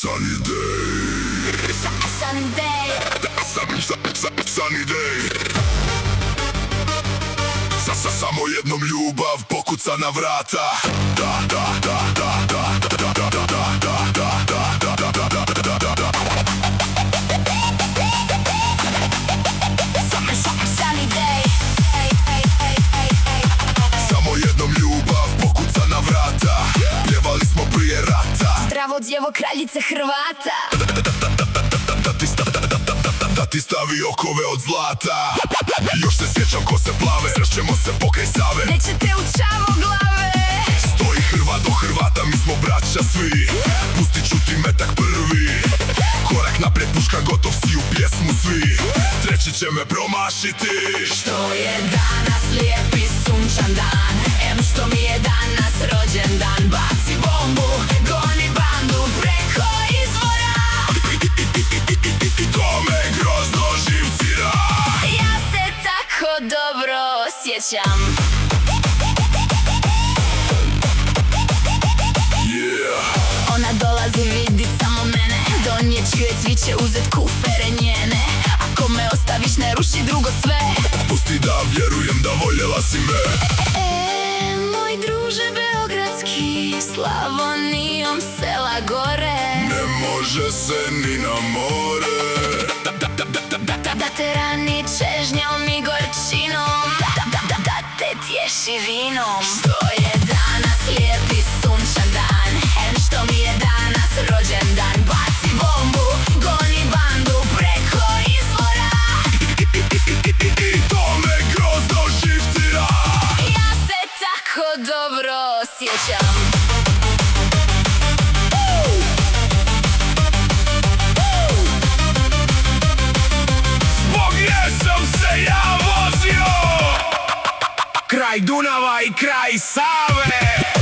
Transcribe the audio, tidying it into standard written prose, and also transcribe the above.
Sunny day. Sunny day. Sunny day. Samo jedną ljubav pokuca na vrata. Sunny day. Samo jedną ljubav pokuca na vrata. Pjevali smo prije rata. Zdravo djevo kraljice Hrvata. Da ti stavi okove od zlata. Još se sjećam ko se plave. Srećemo se pokraj Save. Nećete u čavo glave. Stoji Hrvat do Hrvata, mi smo braća svi. Pustit ću ti metak prvi. Korak naprijed, puška, gotov si, u pjesmu svi. Treći će me promašiti. Što je danas lijep i sunčan dan. Em što mi je danas rođendan. Baci bombu, goni bandu preko izvora. To me grozno živcira. Ja se tako dobro osjećam. Yeah. Ona dolazi vidit samo mene. Donijet ću joj cviće, uzet kufere njene. Ako me ostaviš ne ruši drugo sve. Pusti da vjerujem da voljela si me. Moj druže beogradski, Slavonijom sela gore. Ne može se ni na more. Da te rani čežnjom i gorčinom. Da te tješi vinom. Što je danas lijep i sunčan dan. Em što mi je danas rođendan. Baci bombu, goni bandu preko izvora. I to me grozno živcira. Ja se tako dobro osjećam. Zbog nje sam se ja vozio kraj Dunava i kraj Save.